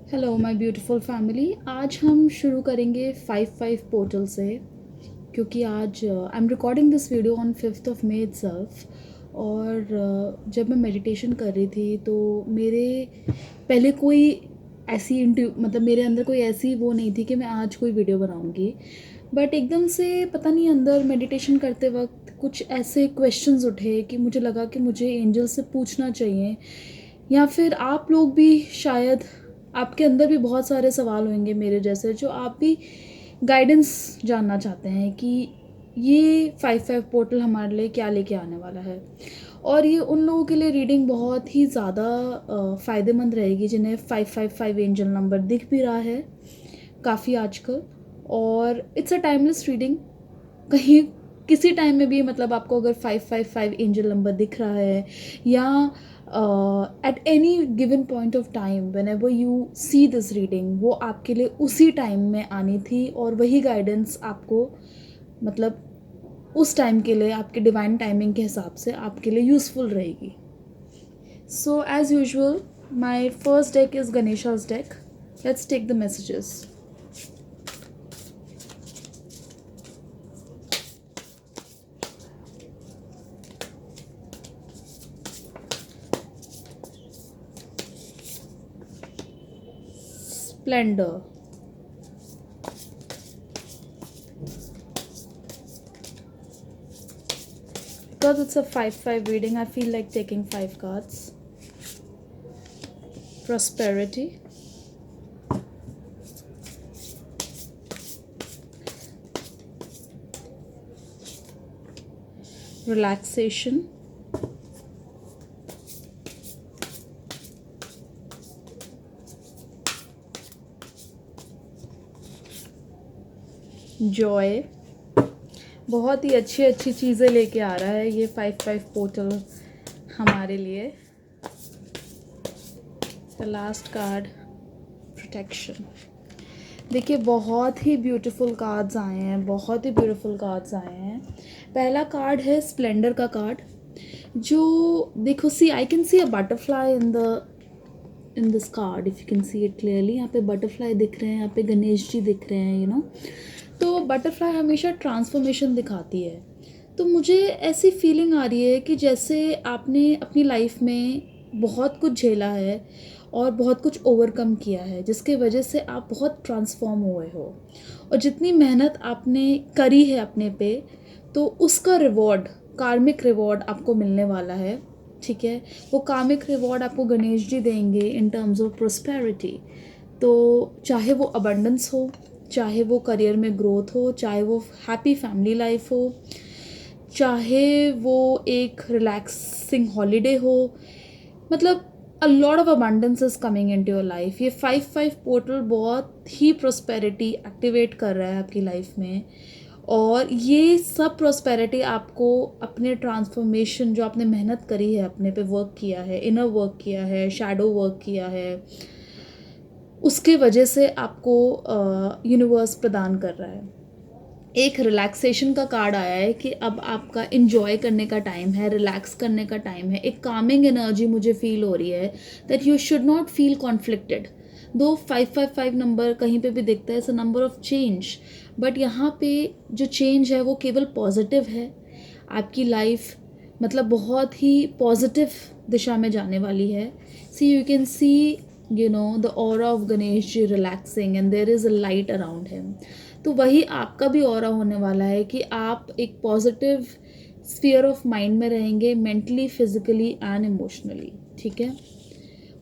Hello my beautiful family. आज हम शुरू करेंगे 5-5 पोर्टल से, क्योंकि आज I am recording this video on 5th of May itself. और जब मैं मेडिटेशन कर रही थी तो मेरे पहले कोई ऐसी मतलब मेरे अंदर कोई ऐसी वो नहीं थी कि मैं आज कोई वीडियो बनाऊंगी। बट एकदम से पता नहीं अंदर मेडिटेशन करते वक्त कुछ ऐसे क्वेश्चंस उठे कि मुझे लगा कि मुझे एंजल से पूछना चाहिए, या फिर आप लोग भी शायद आपके अंदर भी बहुत सारे सवाल होंगे मेरे जैसे, जो आप भी गाइडेंस जानना चाहते हैं कि ये 5-5 पोर्टल हमारे लिए क्या लेके आने वाला है। और ये उन लोगों के लिए रीडिंग बहुत ही ज़्यादा फ़ायदेमंद रहेगी जिन्हें 555 एंजल नंबर दिख भी रहा है काफ़ी आजकल। और इट्स अ टाइमलेस रीडिंग। कहीं किसी टाइम में भी मतलब आपको अगर 555 एंजल नंबर दिख रहा है, या at any given point of time when ever you see this reading, वो आपके लिए उसी टाइम में आनी थी और वही गाइडेंस आपको मतलब उस टाइम के लिए आपके डिवाइन टाइमिंग के हिसाब से आपके लिए यूज़फुल रहेगी। So as usual my first deck is गणेशा's deck. Let's take the messages. Splendor. Because it's a 5-5 reading, I feel like taking 5 cards. Prosperity. Relaxation. Joy. बहुत ही अच्छी अच्छी चीज़ें लेके आ रहा है ये 5-5 पोर्टल हमारे लिए। The last card, protection. देखिए बहुत ही ब्यूटीफुल कार्ड्स आए हैं, बहुत ही ब्यूटीफुल कार्ड्स आए हैं। पहला कार्ड है स्प्लेंडर का कार्ड, जो देखो see I can see a butterfly in this card, if you can see it clearly. यहाँ पे बटरफ्लाई दिख रहे हैं, यहाँ पे गणेश जी दिख रहे हैं, तो बटरफ्लाई हमेशा ट्रांसफॉर्मेशन दिखाती है। तो मुझे ऐसी फीलिंग आ रही है कि जैसे आपने अपनी लाइफ में बहुत कुछ झेला है और बहुत कुछ ओवरकम किया है, जिसके वजह से आप बहुत ट्रांसफॉर्म हुए हो, और जितनी मेहनत आपने करी है अपने पे, तो उसका रिवॉर्ड, कार्मिक रिवॉर्ड आपको मिलने वाला है। ठीक है, वो कार्मिक रिवॉर्ड आपको गणेश जी देंगे इन टर्म्स ऑफ प्रोस्पेरिटी। तो चाहे वो अबंडेंस हो, चाहे वो करियर में ग्रोथ हो, चाहे वो हैप्पी फैमिली लाइफ हो, चाहे वो एक रिलैक्सिंग हॉलीडे हो, मतलब अ lot of abundance is coming into your life. ये 5-5 पोर्टल बहुत ही प्रोस्पेरिटी एक्टिवेट कर रहा है आपकी लाइफ में, और ये सब प्रोस्पेरिटी आपको अपने ट्रांसफॉर्मेशन, जो आपने मेहनत करी है, अपने पे वर्क किया है, इनर वर्क किया है, शैडो वर्क किया है, उसके वजह से आपको यूनिवर्स प्रदान कर रहा है। एक रिलैक्सेशन का कार्ड आया है कि अब आपका इन्जॉय करने का टाइम है, रिलैक्स करने का टाइम है। एक कामिंग एनर्जी मुझे फील हो रही है that you should not feel conflicted. दो 555 नंबर कहीं पे भी दिखता है, it's a number of change, but यहाँ पे जो चेंज है वो केवल पॉजिटिव है। आपकी लाइफ मतलब बहुत ही पॉजिटिव दिशा में जाने वाली है। See you can see the aura of Ganesh ji relaxing and there is a light around him. तो वही आपका भी ऑरा होने वाला है कि आप एक पॉजिटिव स्फीयर ऑफ माइंड में रहेंगे, मेंटली, फिजिकली एंड इमोशनली। ठीक है,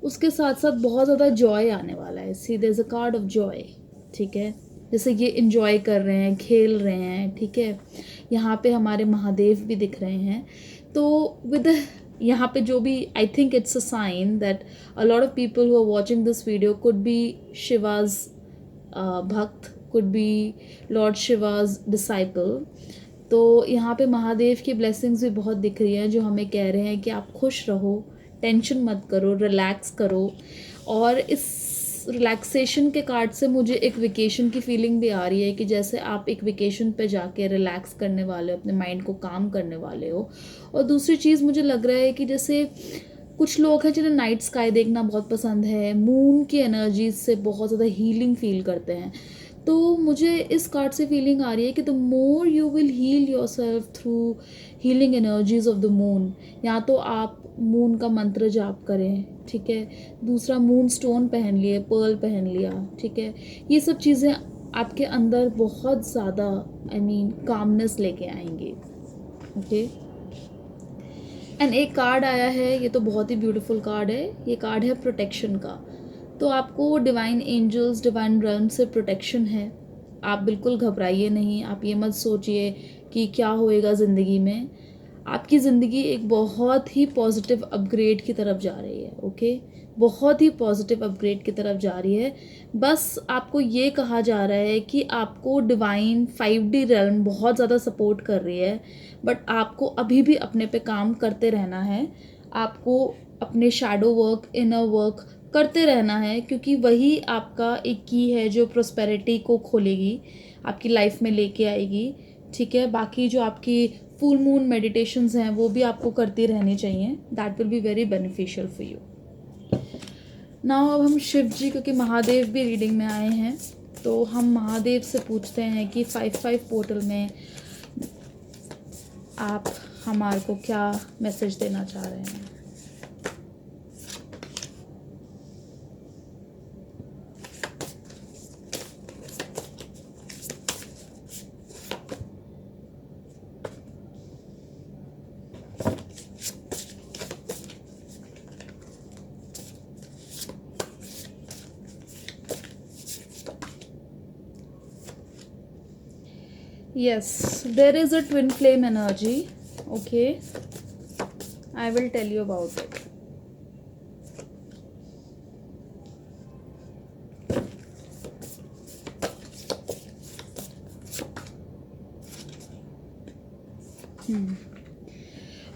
उसके साथ साथ बहुत ज़्यादा जॉय आने वाला है। See there is a card of joy. ठीक है, जैसे ये इन्जॉय कर रहे हैं, खेल रहे हैं। ठीक है, यहाँ पे हमारे महादेव भी दिख रहे हैं। तो विद यहाँ पे जो भी, I think it's a sign that a lot of people who are watching this video could be Shiva's bhakt, could be Lord Shiva's disciple. तो यहाँ पे महादेव की ब्लेसिंग्स भी बहुत दिख रही हैं, जो हमें कह रहे हैं कि आप खुश रहो, टेंशन मत करो, रिलैक्स करो। और इस रिलैक्सेशन के कार्ड से मुझे एक वेकेशन की फीलिंग भी आ रही है कि जैसे आप एक वेकेशन पे जाके रिलैक्स करने वाले हो, अपने माइंड को काम करने वाले हो। और दूसरी चीज़ मुझे लग रहा है कि जैसे कुछ लोग हैं जिन्हें नाइट स्काई देखना बहुत पसंद है, मून की एनर्जीज से बहुत ज़्यादा हीलिंग फील करते हैं। तो मुझे इस कार्ड से फीलिंग आ रही है कि the more you will heal yourself through healing energies of the moon, या तो आप मून का मंत्र जाप करें, ठीक है, दूसरा मून स्टोन पहन लिए, पर्ल पहन लिया, ठीक है, ये सब चीज़ें आपके अंदर बहुत ज़्यादा कामनेस लेके आएंगे, ओके। एंड एक कार्ड आया है, ये तो बहुत ही ब्यूटीफुल कार्ड है, ये कार्ड है प्रोटेक्शन का। तो आपको डिवाइन एंजल्स, डिवाइन रन से प्रोटेक्शन है। आप बिल्कुल घबराइए नहीं, आप ये मत सोचिए कि क्या होएगा ज़िंदगी में। आपकी ज़िंदगी एक बहुत ही पॉजिटिव अपग्रेड की तरफ जा रही है, ओके, बहुत ही पॉजिटिव अपग्रेड की तरफ जा रही है। बस आपको ये कहा जा रहा है कि आपको डिवाइन 5D रेल्म बहुत ज़्यादा सपोर्ट कर रही है, बट आपको अभी भी अपने पे काम करते रहना है। आपको अपने शैडो वर्क, इनर वर्क करते रहना है, क्योंकि वही आपका एक की है जो प्रोस्पेरिटी को खोलेगी, आपकी लाइफ में लेके आएगी, ठीक है। बाकी जो आपकी फुल मून मेडिटेशंस हैं वो भी आपको करती रहनी चाहिए, that will be very beneficial for you. Now अब हम शिव जी, क्योंकि महादेव भी रीडिंग में आए हैं, तो हम महादेव से पूछते हैं कि 5/5 पोर्टल में आप हमारे को क्या मैसेज देना चाह रहे हैं। Yes, there is a twin flame energy, okay, I will tell you about it.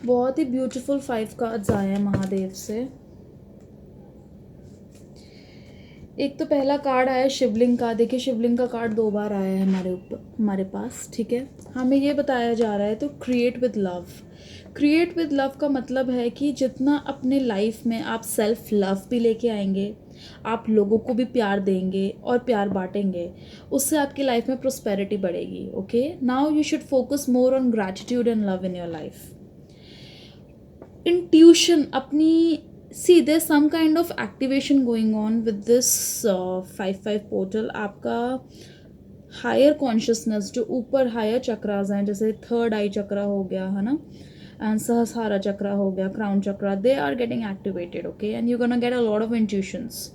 बहुत ही ब्यूटीफुल 5 कार्ड्स आए हैं महादेव से। एक तो पहला कार्ड आया शिवलिंग का। देखिए, शिवलिंग का कार्ड 2 बार आया है हमारे पास, ठीक है। हमें ये बताया जा रहा है, तो create with love. Create with love का मतलब है कि जितना अपने लाइफ में आप सेल्फ लव भी लेके आएंगे, आप लोगों को भी प्यार देंगे और प्यार बांटेंगे, उससे आपकी लाइफ में प्रोस्पेरिटी बढ़ेगी, okay. Now you should focus more on gratitude and love in your life. Intuition अपनी, see there's some kind of activation going on with this 5/5 portal। आपका हायर कॉन्शियसनेस, जो ऊपर हायर चक्रास हैं, जैसे थर्ड आई चक्रा हो गया है ना, एंड सहस्रारा चक्रा हो गया, crown chakra, they are getting activated, okay, and you gonna get a lot of intuitions.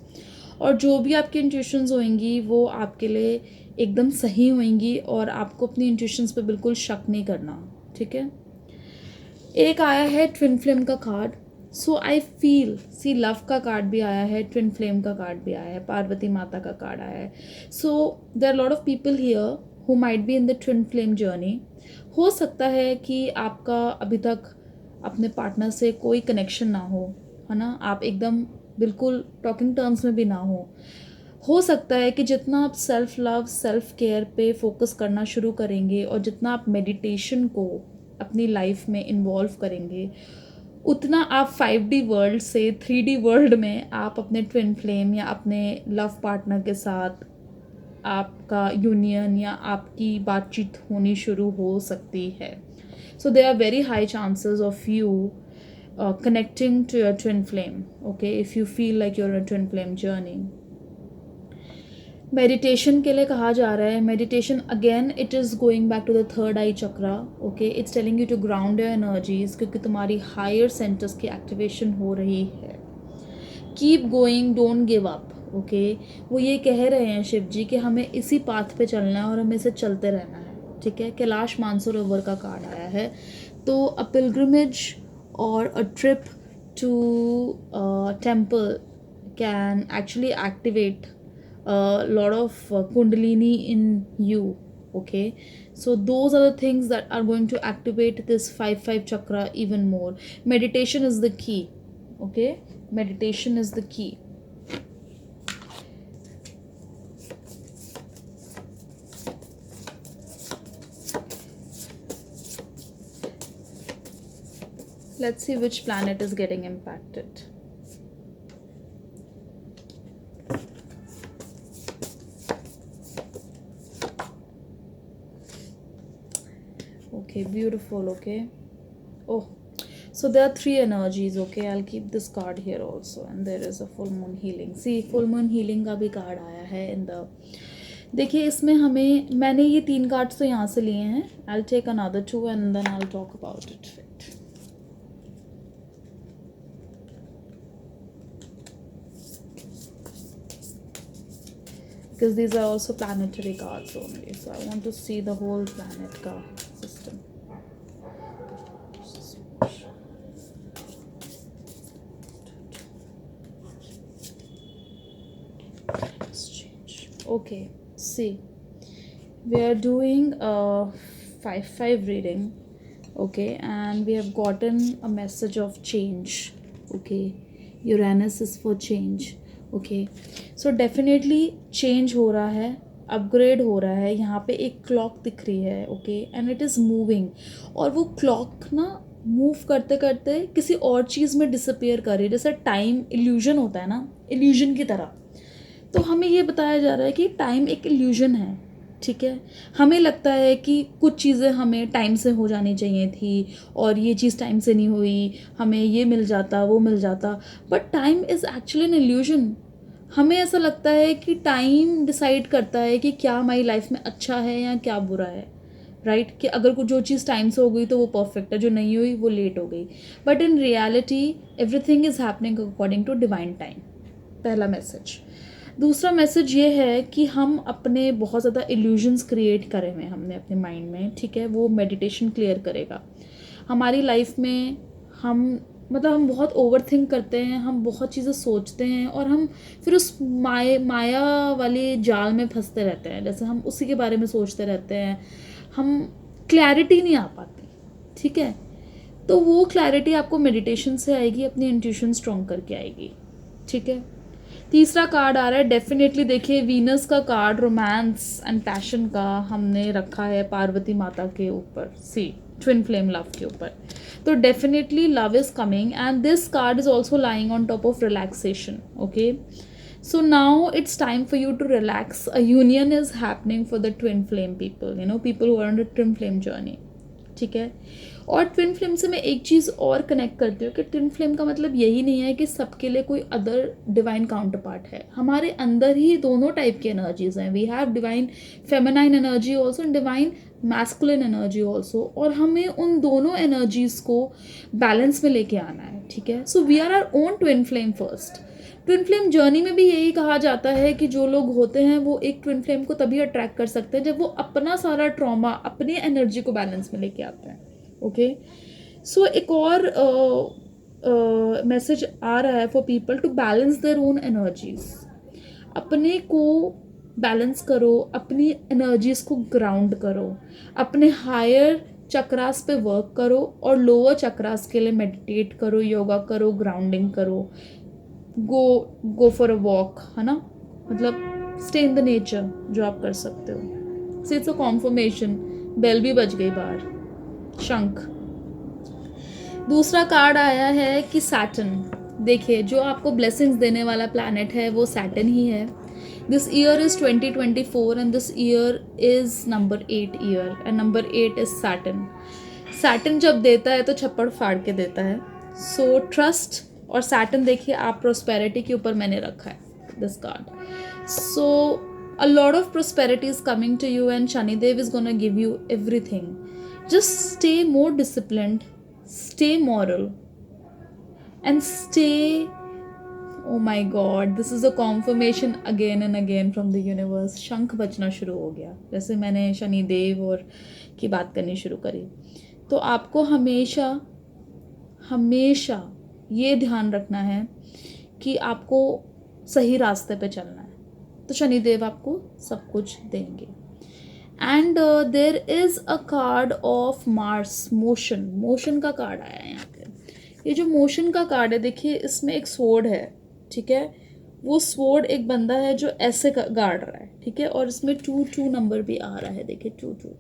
और जो भी आपकी इंट्यूशंस होंगी वो आपके लिए एकदम सही होंगी, और आपको अपनी इंट्यूशंस पे बिल्कुल शक नहीं करना, ठीक है। एक आया है ट्विन फ्लेम का card. So I feel, see, love का कार्ड भी आया है, ट्विन फ्लेम का कार्ड भी आया है, पार्वती माता का कार्ड आया है। So there are lot of people here who might be in the twin flame journey. हो सकता है कि आपका अभी तक अपने पार्टनर से कोई कनेक्शन ना हो, है ना, आप एकदम बिल्कुल टॉकिंग टर्म्स में भी ना हो सकता है कि जितना आप सेल्फ लव, सेल्फ केयर पे फोकस करना शुरू करेंगे, और जितना आप मेडिटेशन को अपनी लाइफ में इन्वॉल्व करेंगे, उतना आप 5D वर्ल्ड से 3D वर्ल्ड में आप अपने ट्विन फ्लेम या अपने लव पार्टनर के साथ आपका यूनियन या आपकी बातचीत होनी शुरू हो सकती है। So there are very high chances of you connecting to your twin flame, okay, if you feel like you're a twin flame journey. Meditation के लिए कहा जा रहा है। Meditation again it is going back to the third eye chakra, okay, it's telling you to ground your energies, क्योंकि तुम्हारी higher centres की activation हो रही है। Keep going, don't give up, okay. वो ये कह रहे हैं शिव जी कि हमें इसी पाथ पे चलना है और हमें इसे चलते रहना है, ठीक है। कैलाश मानसरोवर का कार्ड आया है। तो अ पिलग्रिमेज और a trip to temple can actually activate a lot of kundalini in you, okay. So those are the things that are going to activate this 5/5 chakra even more. Meditation is the key, okay, meditation is the key. Let's see which planet is getting impacted. Okay, beautiful. Okay. Oh, so there are three energies. Okay, I'll keep this card here also, and there is a full moon healing. See, full moon healing का भी card आया है in the. देखिए इसमें हमें, मैंने ये 3 cards तो यहाँ से लिए हैं. I'll take another 2 and then I'll talk about it. Because these are also planetary cards only, so I want to see the whole planet का system. Okay, see, we are doing a 5-5 reading, okay, and we have gotten a message of change. Okay, Uranus is for change. Okay, so definitely change हो रहा है, upgrade हो रहा है. यहाँ पे एक क्लॉक दिख रही है. Okay, and it is moving, और वो क्लॉक ना मूव करते करते किसी और चीज़ में डिसअपियर कर रही है. जैसे टाइम इल्यूजन होता है ना, इल्यूजन की तरह. तो हमें ये बताया जा रहा है कि टाइम एक इल्यूजन है. ठीक है, हमें लगता है कि कुछ चीज़ें हमें टाइम से हो जानी चाहिए थी, और ये चीज़ टाइम से नहीं हुई, हमें ये मिल जाता, वो मिल जाता. But time is actually an illusion. हमें ऐसा लगता है कि टाइम डिसाइड करता है कि क्या हमारी लाइफ में अच्छा है या क्या बुरा है. राइट, कि अगर कुछ जो चीज़ टाइम से हो गई तो वो परफेक्ट है, जो नहीं हुई वो लेट हो गई. But in reality everything is happening according to divine time. पहला मैसेज. दूसरा मैसेज ये है कि हम अपने बहुत ज़्यादा इल्यूजन्स क्रिएट करे हुए हमने अपने माइंड में. ठीक है, वो मेडिटेशन क्लियर करेगा. हमारी लाइफ में हम बहुत ओवर थिंक करते हैं, हम बहुत चीज़ें सोचते हैं, और हम फिर उस माया वाले जाल में फंसते रहते हैं. जैसे हम उसी के बारे में सोचते रहते हैं, हम क्लैरिटी नहीं आ पाती. ठीक है, तो वो क्लैरिटी आपको मेडिटेशन से आएगी, अपनी इंट्यूशन स्ट्रॉन्ग करके आएगी. ठीक है, तीसरा कार्ड आ रहा है. डेफिनेटली देखिए, वीनस का कार्ड रोमांस एंड पैशन का हमने रखा है पार्वती माता के ऊपर. सी, ट्विन फ्लेम लव के ऊपर. तो definitely love is coming, and this card is also lying on top of relaxation. Okay, so now it's time for you to relax. A union is happening for the twin flame people, people who are on the twin flame journey. ठीक है, और twin flame से मैं एक चीज़ और connect करती हूँ कि ट्विन फ्लेम का मतलब यही नहीं है कि सबके लिए कोई अदर डिवाइन काउंटर पार्ट है. हमारे अंदर ही दोनों टाइप की एनर्जीज हैं. We have divine feminine energy also and divine masculine energy also, और हमें उन दोनों एनर्जीज को बैलेंस में लेके आना है. ठीक है, so we are our own twin flame first. Twin flame journey में भी यही कहा जाता है कि जो लोग होते हैं वो एक ट्विन फ्लेम को तभी अट्रैक्ट कर सकते हैं जब वो अपना सारा ट्रॉमा, अपनी एनर्जी को बैलेंस में लेके आते हैं. ओके, सो एक और मैसेज आ रहा है for people to balance their own energies. अपने को बैलेंस करो, अपनी एनर्जीज को ग्राउंड करो, अपने हायर चक्रास पे वर्क करो, और लोअर चक्रास के लिए मेडिटेट करो, योगा करो, ग्राउंडिंग करो, गो फॉर अ वॉक, है ना, स्टे इन द नेचर जो आप कर सकते हो. So it's a confirmation. Bell भी बज गई बाहर, शंख. दूसरा कार्ड आया है कि सैटर्न. देखिए, जो आपको ब्लेसिंग्स देने वाला प्लैनेट है वो सैटर्न ही है. This year is 2024 and this year is number 8 year, and number 8 is Saturn. Saturn जब देता है तो छप्पड़ फाड़ के देता है. So trust. और सैटर्न देखिए, आप प्रोस्पेरिटी के ऊपर मैंने रखा है this card. So a lot of prosperity is coming to you, and Shanidev is gonna give you everything. Just stay more disciplined, stay moral, and stay, oh my god, this is a confirmation again and again from the universe. शंख बजना शुरू हो गया जैसे मैंने शनिदेव और की बात करनी शुरू करी. तो आपको हमेशा हमेशा ये ध्यान रखना है कि आपको सही रास्ते पे चलना है, तो शनिदेव आपको सब कुछ देंगे. And there is a card of Mars, motion का कार्ड आया है यहाँ पे. ये जो मोशन का कार्ड है, देखिए इसमें एक स्वॉर्ड है. ठीक है, वो स्वॉर्ड एक बंदा है जो ऐसे गाड़ रहा है. ठीक है, और इसमें 2 नंबर भी आ रहा है. देखिए 2.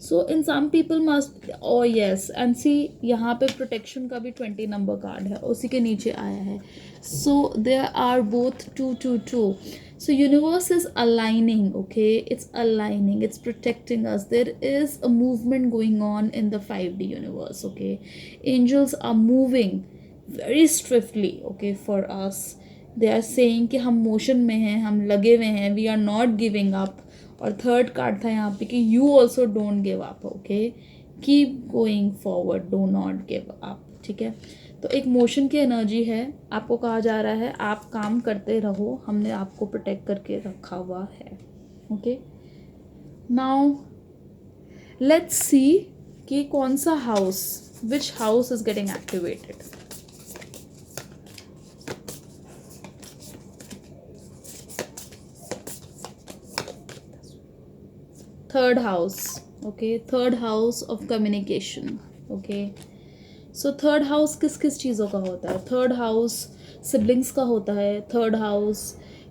So in some people must oh yes and see यहाँ पे प्रोटेक्शन का भी 20 नंबर कार्ड है, उसी के नीचे आया है. So there are both 2 2 2. So universe is aligning, okay? It's aligning, it's protecting us. There is a movement going on in the 5D universe, okay? Angels are moving very swiftly, okay, for us. They are saying कि हम motion में हैं, हम लगे हुए हैं, we are not giving up. और third card था यहाँ पे कि you also don't give up, okay? Keep going forward, do not give up, ठीक है? तो एक मोशन की एनर्जी है, आपको कहा जा रहा है आप काम करते रहो, हमने आपको प्रोटेक्ट करके रखा हुआ है. ओके, नाउ लेट्स सी कि कौन सा house, which house is getting activated. Third house, okay, third house of communication. Okay, so third house किस किस चीज़ों का होता है? थर्ड हाउस सिबलिंग्स का होता है, थर्ड हाउस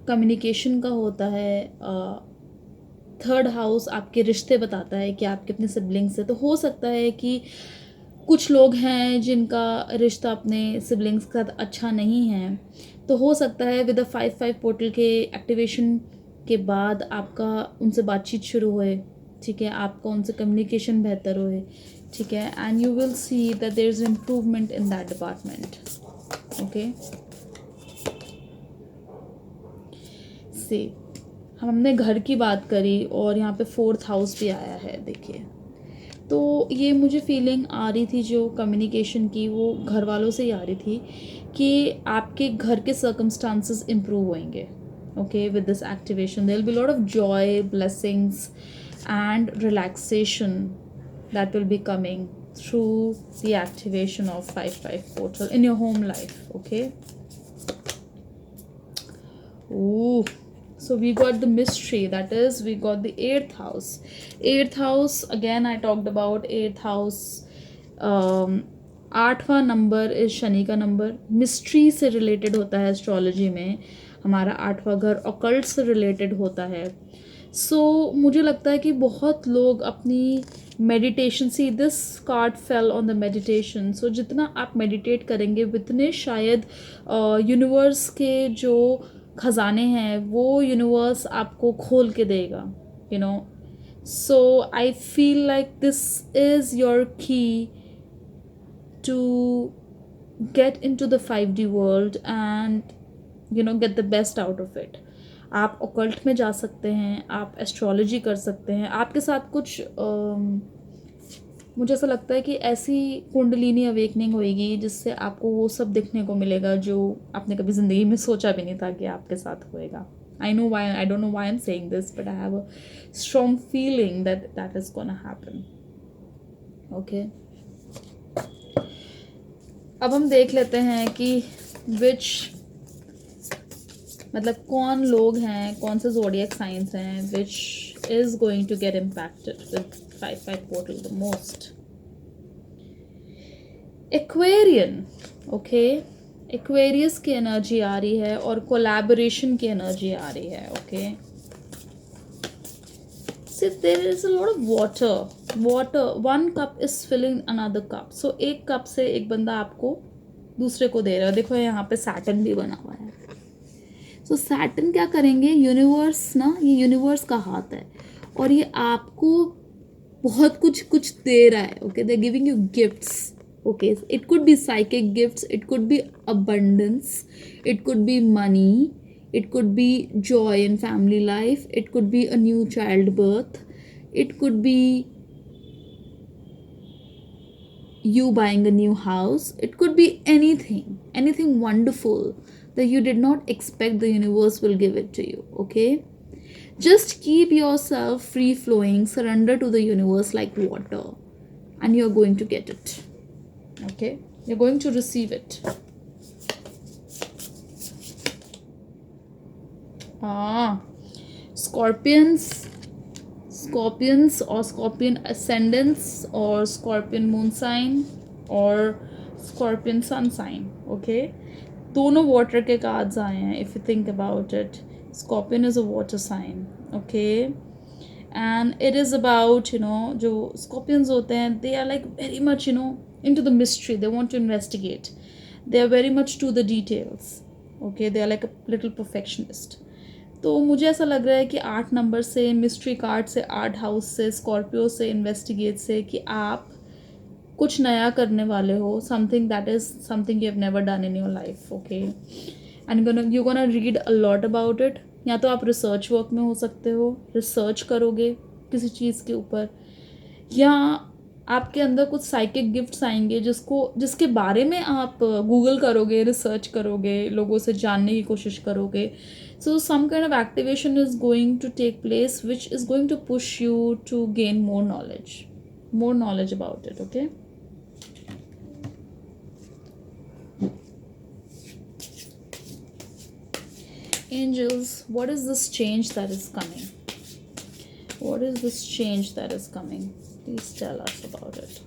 कम्युनिकेशन का होता है, थर्ड हाउस आपके रिश्ते बताता है कि आप कितने सिबलिंग्स हैं. तो हो सकता है कि कुछ लोग हैं जिनका रिश्ता अपने सिबलिंग्स के साथ अच्छा नहीं है, तो हो सकता है विद द 5-5 पोर्टल के एक्टिवेशन के बाद आपका उनसे बातचीत शुरू होए, ठीक है, आपका उनसे कम्युनिकेशन बेहतर होए, ठीक है, and you will see that there is improvement in that department. Okay, से हमने घर की बात करी और यहाँ पे 4th हाउस भी आया है, देखिए. तो ये मुझे फीलिंग आ रही थी जो कम्युनिकेशन की, वो घर वालों से ही आ रही थी कि आपके घर के सर्कमस्टांसेस इम्प्रूव होंगे. Okay, with this activation there will be lot of joy, blessings and relaxation that will be coming through the activation of 5-5 portal in your home life. Okay, ooh, so we got the mystery, that is we got the 8th house. 8th house, again I talked about 8th house. 8वां नंबर is Shani का नंबर, mystery से related होता है astrology में. हमारा 8वां घर ऑकल्ट से रिलेटेड होता है. सो मुझे लगता है कि बहुत लोग अपनी meditation, see this card fell on the meditation. So जितना आप मेडिटेट करेंगे उतने शायद यूनिवर्स के जो खजाने हैं वो यूनिवर्स आपको खोल के देगा, you know. So I feel like this is your की to get into the 5D world and get the best out of it. आप ऑकल्ट में जा सकते हैं, आप एस्ट्रोलॉजी कर सकते हैं, आपके साथ कुछ मुझे ऐसा लगता है कि ऐसी कुंडलिनी अवेकनिंग होएगी जिससे आपको वो सब देखने को मिलेगा जो आपने कभी ज़िंदगी में सोचा भी नहीं था कि आपके साथ होएगा. I don't know why I'm saying this, but I have a strong feeling that is gonna happen. Okay. अब हम देख लेते हैं कि मतलब कौन लोग हैं, कौन से ज़ोडिएक साइंस हैं which is going to get impacted with 5-5 portal the most. Aquarian, okay, aquarius की एनर्जी आ रही है और कोलैबोरेशन की एनर्जी आ रही है. Okay, see there is a lot of water, one cup is filling another cup. So एक कप से एक बंदा आपको दूसरे को दे रहा है. देखो यहाँ पे सैटर्न भी बना हुआ है. सो सैटर्न क्या करेंगे, यूनिवर्स ना, ये यूनिवर्स का हाथ है और ये आपको बहुत कुछ दे रहा है. Okay, they giving you gifts. Okay, it could B psychic gifts, it could B abundance, it could B money, it could be joy in family life, it could be a new childbirth, it could be you buying a new house, it could be anything wonderful that you did not expect the universe will give it to you. Okay, just keep yourself free flowing, surrender to the universe like water and you're going to get it. Okay, you're going to receive it. Scorpions or Scorpion ascendants or Scorpion moon sign or Scorpion sun sign. Okay, दोनों water के cards आए हैं. If you think about it, Scorpion is a water sign. Okay, and it is about जो scorpions होते हैं, they are like very much into the mystery. They want to investigate. They are very much to the details. Okay, they are like a little perfectionist. तो मुझे ऐसा लग रहा है कि 8 नंबर से, मिस्ट्री कार्ड से, 8 हाउस से, स्कॉर्पियो से, इन्वेस्टिगेट से, कि आप कुछ नया करने वाले हो, something that is something you have never done in your life. Okay, and you gonna read a lot about it. या तो आप रिसर्च वर्क में हो सकते हो, रिसर्च करोगे किसी चीज़ के ऊपर, या आपके अंदर कुछ साइकिक गिफ्ट्स आएंगे जिसके बारे में आप गूगल करोगे, रिसर्च करोगे, लोगों से जानने की कोशिश करोगे. So some kind of activation is going to take place which is going to push you to gain more knowledge about it. Okay. Angels, what is this change that is coming? What is this change that is coming? Please tell us about it.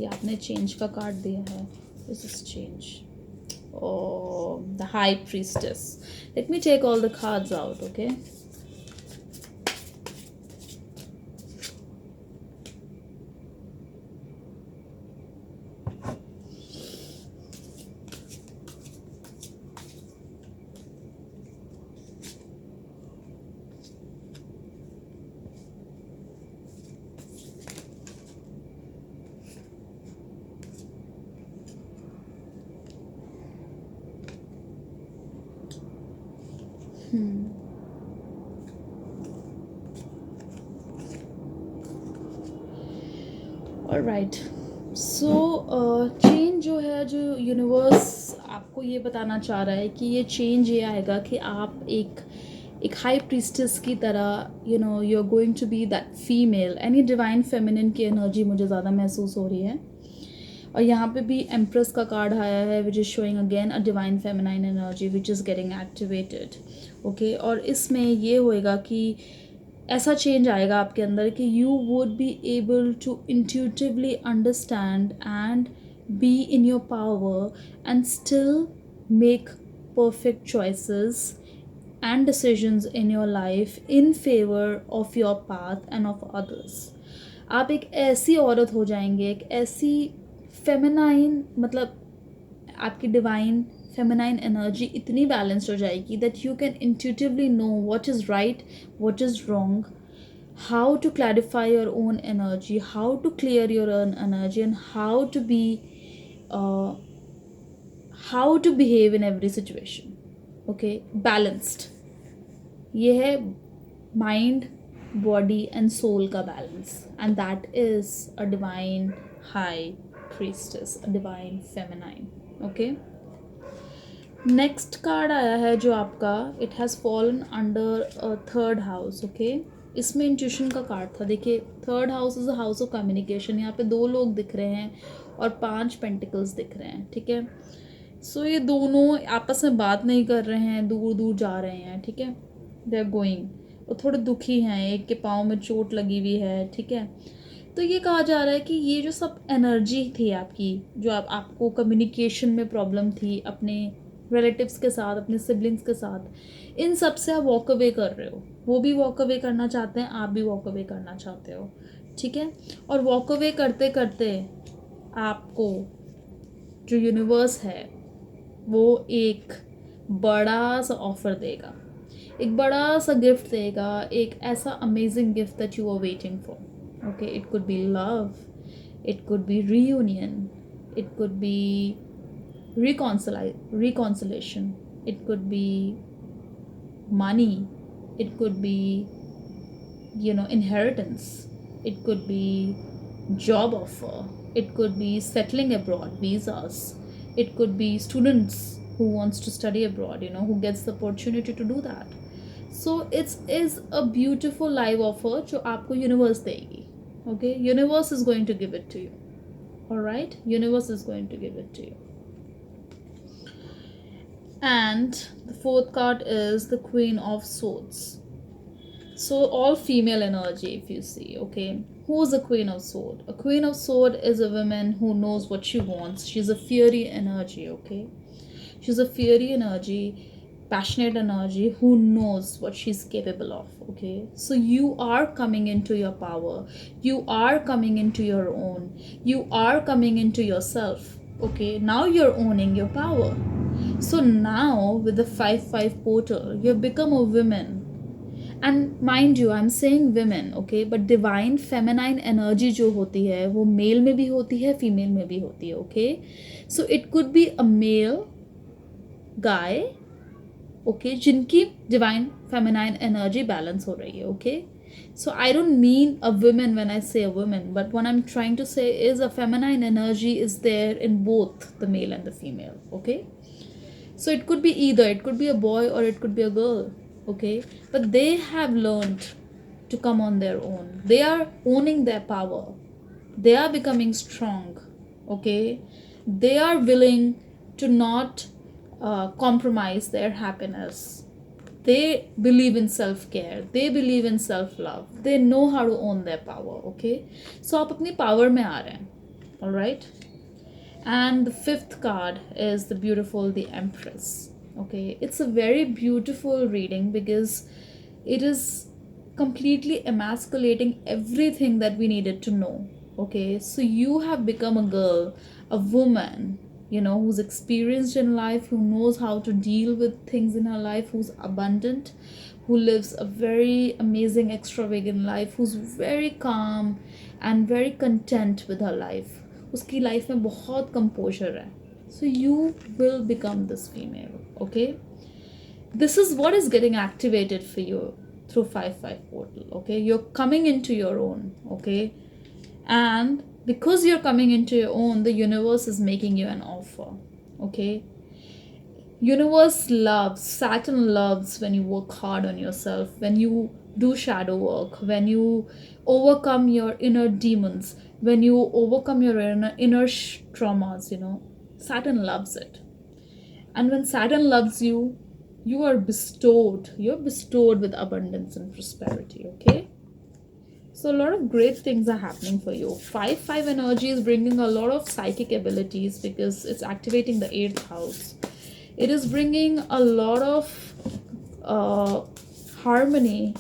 ये आपने change का card दिया है. What is this change? Oh, the High Priestess. Let me take all the cards out, okay? Alright. So change जो है, जो universe आपको ये बताना चाह रहा है कि ये चेंज ये आएगा कि आप एक हाई प्रीस्टेस की तरह you are going to be that female. Any divine feminine की एनर्जी मुझे ज़्यादा महसूस हो रही है. और यहाँ पे भी एम्प्रेस का कार्ड आया है which is showing again a divine feminine energy which is getting activated. Okay, और इसमें ये होएगा कि ऐसा चेंज आएगा आपके अंदर कि you would be able to intuitively understand and be in your power and still make perfect choices and decisions in your life in favor of your path and of others. आप एक ऐसी औरत हो जाएंगे, एक ऐसी फेमिनाइन, मतलब आपकी डिवाइन फेमिनाइन एनर्जी इतनी बैलेंस्ड हो जाएगी that you can intuitively know what is right, what is wrong, how to clarify your own energy, how to clear your own energy, and uh, how to behave in every situation. Okay, balanced. ये है mind, body and soul का balance, and that is a divine high priestess, a divine feminine. Okay, next card आया है जो आपका, it has fallen under a third house. Okay, इसमें intuition का card था. देखिए, third house is a house of communication. यहाँ पे 2 लोग दिख रहे हैं और 5 पेंटिकल्स दिख रहे हैं. ठीक है, सो ये दोनों आपस में बात नहीं कर रहे हैं, दूर दूर जा रहे हैं. ठीक है, दे आर गोइंग, और थोड़े दुखी हैं, एक के पाँव में चोट लगी हुई है. ठीक है, तो ये कहा जा रहा है कि ये जो सब एनर्जी थी आपकी, जो आपको कम्युनिकेशन में प्रॉब्लम थी अपने रिलेटिव्स के साथ, अपने सिबलिंग्स के साथ, इन सब से आप वॉक अवे कर रहे हो. वो भी वॉक अवे करना चाहते हैं, आप भी वॉक अवे करना चाहते हो. ठीक है, और वॉक अवे करते करते आपको जो यूनिवर्स है वो एक बड़ा सा ऑफर देगा, एक बड़ा सा गिफ्ट देगा, एक ऐसा amazing gift that you are waiting for. Okay, it could be love, it could be reunion, it could be reconciliation, it could be money, it could be inheritance, it could be job offer, it could be settling abroad, visas, it could be students who wants to study abroad, who gets the opportunity to do that. So it is a beautiful live offer जो आपको universe देगी. Okay, universe is going to give it to you. All right, universe is going to give it to you. And the 4th card is the Queen of Swords. So all female energy, if you see. Okay, who is a Queen of Sword? A Queen of Sword is a woman who knows what she wants. She's a fiery energy. Okay, she's a fiery energy, passionate energy who knows what she's capable of. Okay, so you are coming into your power, you are coming into your own, you are coming into yourself. Okay, now you're owning your power. So now with the 5-5 portal, you've become a woman. And mind you, I'm saying women, okay, but divine feminine energy जो होती है वो mail में भी होती है, female में भी होती है. Okay, so it could be a male guy, okay, जिनकी divine feminine energy balance हो रही है. Okay, so I don't mean a woman when I say a woman, but what I'm trying to say is a feminine energy is there in both the male and the female. Okay, so it could be either, it could be a boy or it could be a girl. Okay, but they have learned to come on their own, they are owning their power, they are becoming strong. Okay, they are willing to not compromise their happiness. They believe in self-care, they believe in self-love, they know how to own their power. Okay, so आप अपनी power में आ रहे हैं. All right, and the 5th card is the beautiful, the Empress. Okay, it's a very beautiful reading because it is completely emasculating everything that we needed to know. Okay, so you have become a girl, a woman, you know, who's experienced in life, who knows how to deal with things in her life, who's abundant, who lives a very amazing extravagant life, who's very calm and very content with her life. उसकी life में बहुत composer है. So you will become this female. Okay, this is what is getting activated for you through 5-5 portal. Okay, you're coming into your own. Okay, and because you're coming into your own, the universe is making you an offer. Okay, universe loves, Saturn loves when you work hard on yourself, when you do shadow work, when you overcome your inner demons, when you overcome your inner traumas. You know, Saturn loves it. And when Saturn loves you, you're bestowed with abundance and prosperity. Okay, so a lot of great things are happening for you. 5-5 energy is bringing a lot of psychic abilities because it's activating the 8th house. It is bringing a lot of harmony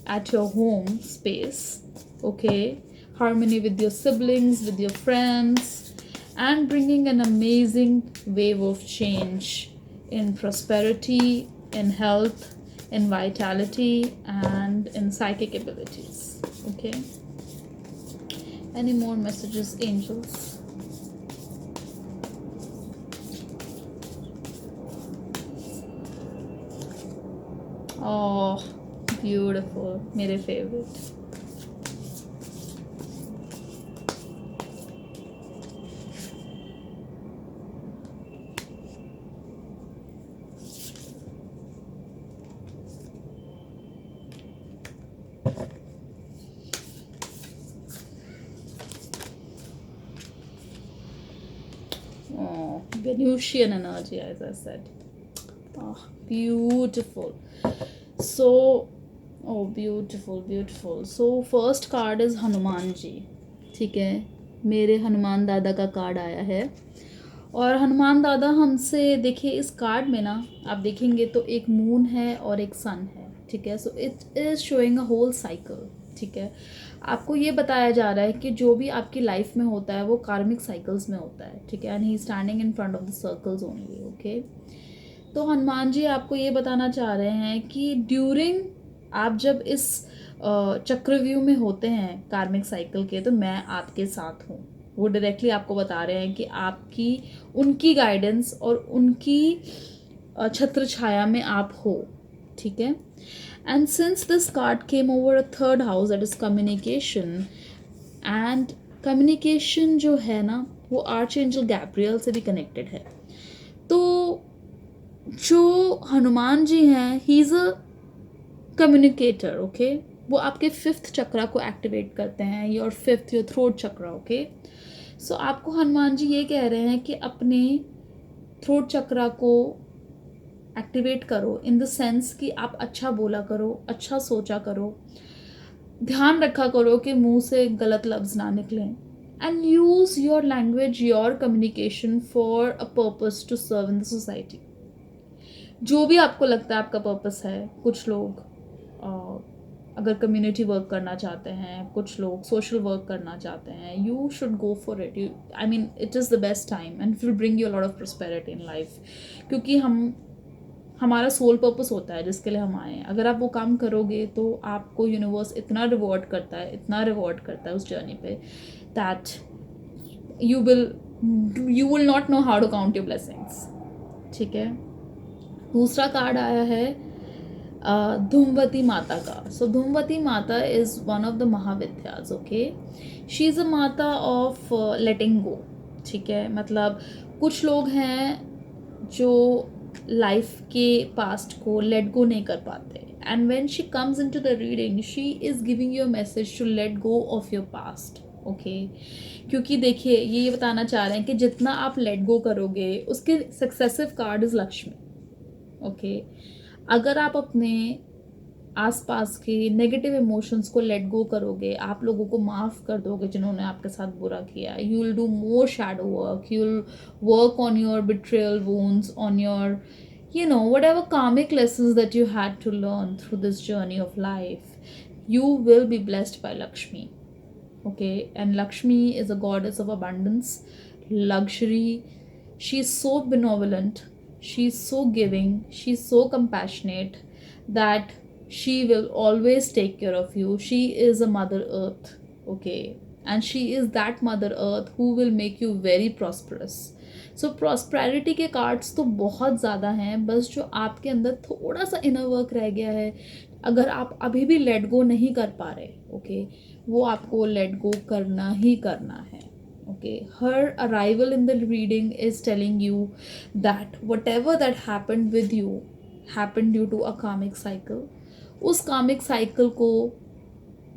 at your home space. Okay, harmony with your siblings, with your friends, and bringing an amazing wave of change in prosperity, in health, in vitality, and in psychic abilities. Okay, any more messages, angels? Oh, beautiful, mere favorite. Oh, Venusian energy, as I said. Oh, beautiful. So, oh, beautiful, beautiful. So, first card is Hanuman ji. ठीक है, मेरे हनुमान दादा का card आया है. और हनुमान दादा हमसे, देखिए इस कार्ड में ना आप देखेंगे तो एक मून है और एक सन है. ठीक है, so it is showing a whole cycle. ठीक है, आपको ये बताया जा रहा है कि जो भी आपकी लाइफ में होता है वो कार्मिक साइकिल्स में होता है. ठीक है, and he standing in front of the circles only. Okay, तो हनुमान जी आपको ये बताना चाह रहे हैं कि ड्यूरिंग, आप जब इस चक्रव्यूह में होते हैं कार्मिक साइकिल के, तो मैं आपके साथ हूँ. वो डायरेक्टली आपको बता रहे हैं कि आपकी, उनकी गाइडेंस और उनकी छत्र छाया में आप हो. ठीक है, and since this card came over a 3rd house, that is communication. And communication जो है ना वो आर्चएंजल गैब्रियल से भी कनेक्टेड है. तो जो हनुमान जी हैं, he is a communicator. Okay, वो आपके 5th चक्रा को एक्टिवेट करते हैं, your 5th, your throat chakra. Okay, so आपको हनुमान जी ये कह रहे हैं कि अपने थ्रोट चक्रा को एक्टिवेट करो, इन द सेंस कि आप अच्छा बोला करो, अच्छा सोचा करो, ध्यान रखा करो कि मुंह से गलत लफ्ज़ ना निकलें. And use your language, your communication for a purpose to serve in the society. जो भी आपको लगता है आपका पर्पस है, कुछ लोग अगर कम्युनिटी वर्क करना चाहते हैं, कुछ लोग सोशल वर्क करना चाहते हैं, you should go for it. You I mean it is the best time and will bring you a lot of prosperity in life, क्योंकि हमारा सोल पर्पस होता है जिसके लिए हम आए हैं। अगर आप वो काम करोगे तो आपको यूनिवर्स इतना रिवॉर्ड करता है, इतना रिवॉर्ड करता है उस जर्नी पे, that you will not know how to count your blessings. ठीक है। दूसरा कार्ड आया है धूमवती माता का। So Dhumavati Mata is one of the Mahavidyas. Okay, she is a mata of लेटिंग गो। ठीक है, मतलब कुछ लोग हैं जो लाइफ के पास्ट को लेट गो नहीं कर पाते, and when she comes into the reading she is giving you a message to let go of your past. Okay, क्योंकि देखिए ये बताना चाह रहे हैं कि जितना आप लेट गो करोगे, उसके successive card is Lakshmi. Okay, अगर आप अपने आसपास के नेगेटिव इमोशंस को लेट गो करोगे, आप लोगों को माफ़ कर दोगे जिन्होंने आपके साथ बुरा किया, you will do more shadow work, you will work on your betrayal wounds, on your whatever karmic lessons that you had to learn through this journey of life, you will be blessed by Lakshmi. Okay, and Lakshmi is a goddess of abundance, luxury. She's so benevolent, she's so giving, she's so compassionate, that she will always take care of you. She is a mother earth. Okay, and she is that mother earth who will make you very prosperous. So prosperity के cards तो बहुत ज़्यादा हैं, बस जो आपके अंदर थोड़ा सा इनर वर्क रह गया है, अगर आप अभी भी लेट गो नहीं कर पा रहे, ओके, वो आपको लेट गो करना ही करना है। Okay, her arrival in the reading is telling you that whatever that happened with you happen due to a karmic cycle. उस कामिक साइकिल को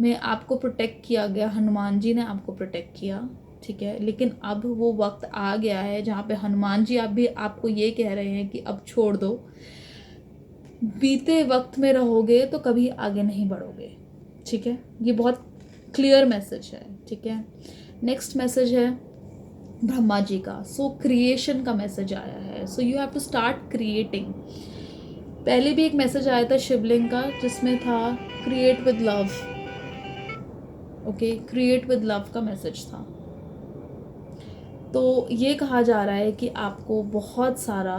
में आपको प्रोटेक्ट किया गया, हनुमान जी ने आपको प्रोटेक्ट किया। ठीक है, लेकिन अब वो वक्त आ गया है जहाँ पे हनुमान जी आप भी आपको ये कह रहे हैं कि अब छोड़ दो, बीते वक्त में रहोगे तो कभी आगे नहीं बढ़ोगे। ठीक है, ये बहुत क्लियर मैसेज है। ठीक है, नेक्स्ट मैसेज है ब्रह्मा जी का। सो क्रिएशन का मैसेज आया है। So you have to start creating. पहले भी एक मैसेज आया था शिवलिंग का जिसमें था create with love. Okay, create with love का मैसेज था। तो ये कहा जा रहा है कि आपको बहुत सारा